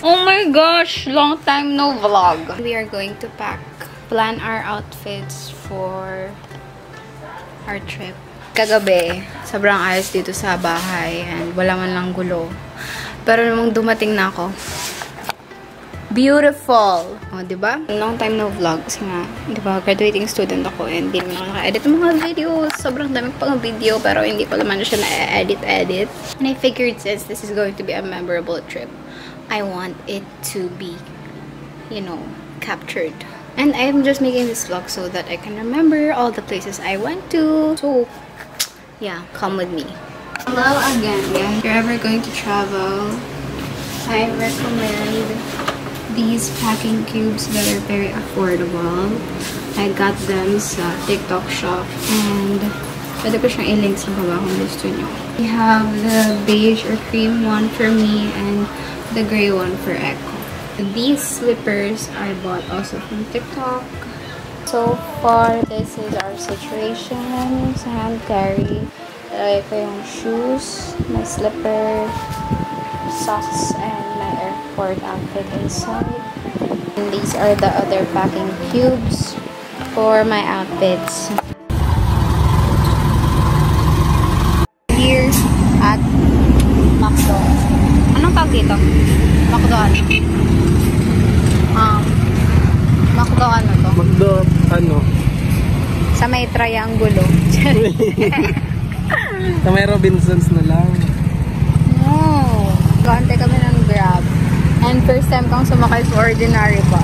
Oh my gosh! Long time no vlog. We are going to plan our outfits for our trip. Kagabi, sobrang ayos dito sa bahay and wala man lang gulo. Pero namang dumating na ako, beautiful! O, diba? Long time no vlog kasi nga, diba, graduating student ako and hindi naman ako naka-edit ng mga videos. Sobrang dami pang video pero hindi ko naman siya na-edit. And I figured since this is going to be a memorable trip, I want it to be, you know, captured. And I'm just making this vlog so that I can remember all the places I went to. So, yeah, come with me. Hello again, guys. If you're ever going to travel, I recommend these packing cubes that are very affordable. I got them sa TikTok shop and pwede ko siyang i-link sa baba kung gusto nyo. We have the beige or cream one for me and the gray one for Echo. These slippers I bought also from TikTok. So far, this is our situation sa hand carry. Lagay ko yung shoes, my slipper, socks, and my airport outfit inside. And these are the other packing cubes for my outfits. Here at Macdo. Anong tawag dito? Macdo ano? Macdo ano to? Macdo ano? Sa may triangulo. Sa may Robinsons na lang. No. Gante kami ng Grab. And first time kong sumakay sa ordinary pa.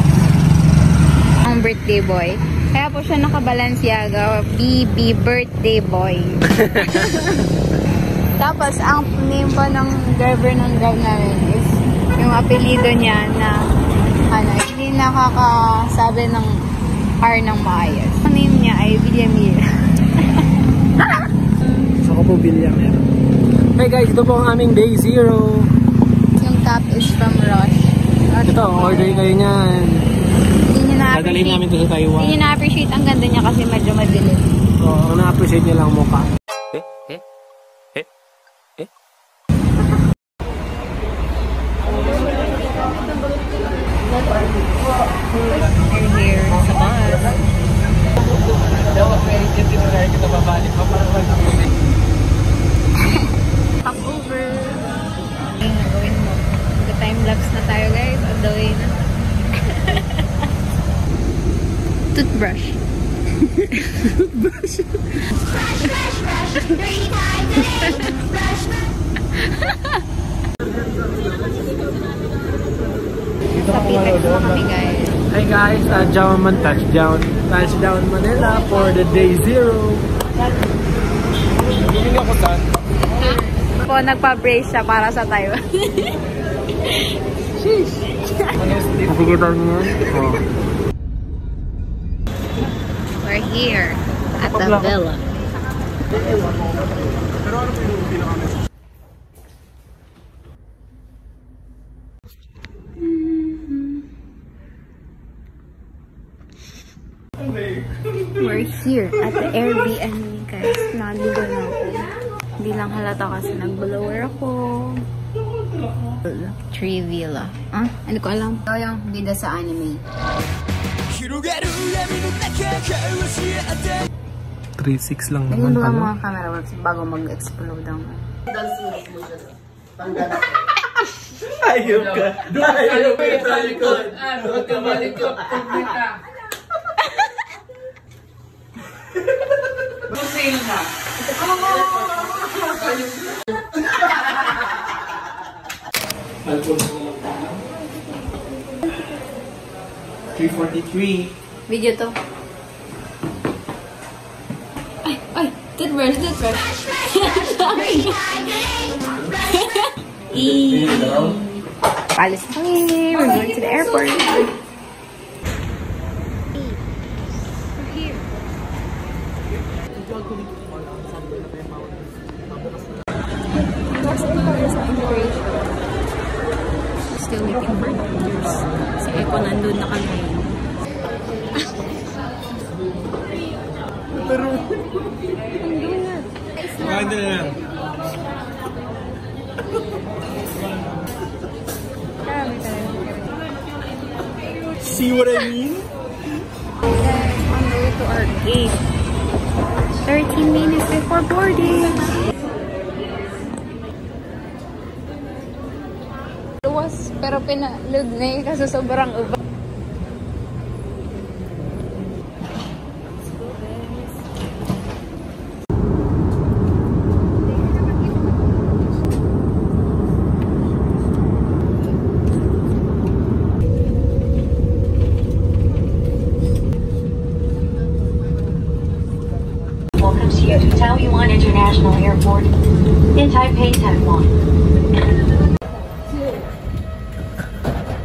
Ang birthday boy. Kaya po siya naka-Balenciaga. BB birthday boy. Tapos, ang name pa ng driver ng Grab namin is yung apelido niya na hindi nakakasabi ng R ng maayos. Ang name niya ay Villamil. So, ako po Villamil. Hey guys, ito po ang aming day 0. Yung top is from Roche. Ito, order kayo niyan. Dadalhin namin ito sa Taiwan. Hindi niya na-appreciate ang ganda niya kasi medyo madilim. Oo, na-appreciate niya lang mukha. We're here sa bus. Hop over. Nagawin mo. Mag-time-lapse na tayo guys. On the way na. Toothbrush. Toothbrush. Sa Pitex na kami guys. Hi guys, Jauman touchdown Manila for the day 0. Bumili ako saan? Po, nagpa-brace siya para sa Taiwan. Sheesh! Nakikita niyo yan? Oh. We're here at the villa. Pero ano po yung pinaka-message? We're here at the Airbnb guys. Naligo na ako. Hindi lang halata kasi nag-blower ako. Tree Villa. Ah? Ano ko alam? Ito yung bida sa anime. 3.6 lang Naging naman ba pala. mga camera works bago mag-explode ang... Ayok ka! Ayok ka sa likod! Huwag ka malikot! Pagmita! Busil na! 3:43. Video to. Ay! Toothbrush! Sorry! Palis na kami! We're going to the airport! We're here! Still waiting for doctors. Si Echo nandun na kami. Pero... Maganda na lang. Marami tayo. See what I mean? Guys, on the way to our gate. 13 minutes before boarding. Luwas, pero pinalog na eh kasi sobrang uba. Welcomes you to Taoyuan International Airport in Taipei, Taiwan.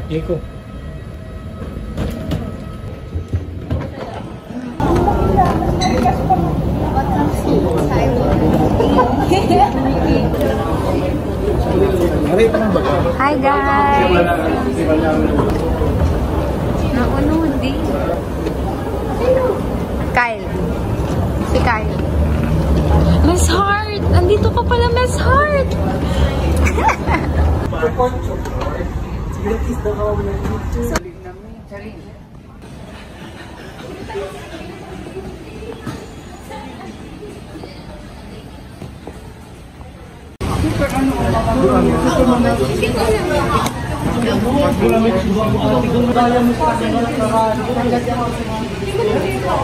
Iko. Hi guys! Naunod din. Kyle. Si Kyle. Miss Heart! Andito ka pala, Miss Heart!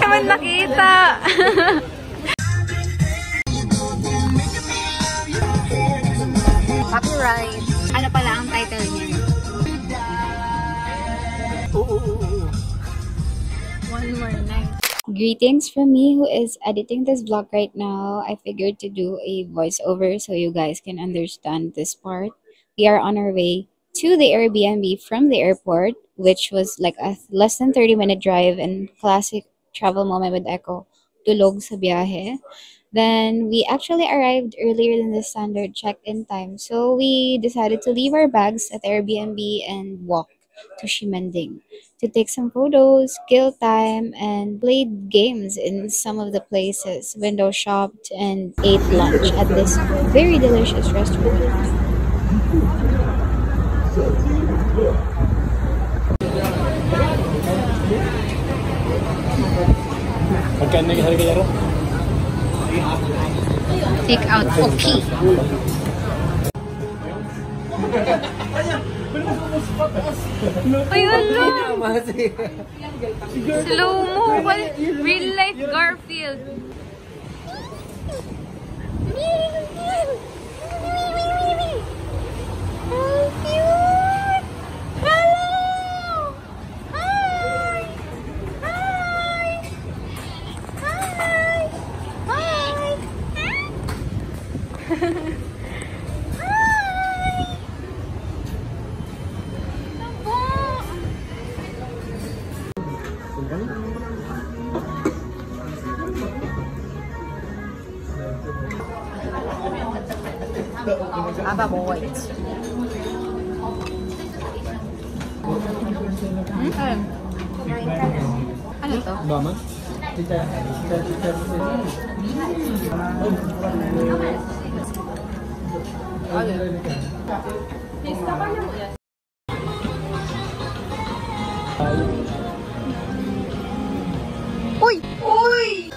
Naman nakita! Copyright. Ano pala ang title niya? One More Night. Greetings from me who is editing this vlog right now. I figured to do a voiceover so you guys can understand this part. We are on our way to the Airbnb from the airport, which was like a less than 30-minute drive and classic travel moment with Echo. Tulog sa biyahe. Then we actually arrived earlier than the standard check-in time. So we decided to leave our bags at Airbnb and walk to Ximending to take some photos, kill time, and played games in some of the places, window shopped, and ate lunch at this very delicious restaurant. Take out okay. Ay, hello! Slow-mo! Real life Garfield! How cute! Hello! Hi! Hi! Hi! Hi! Aba mo, wait. Ano to? Bama? Uy! Uy!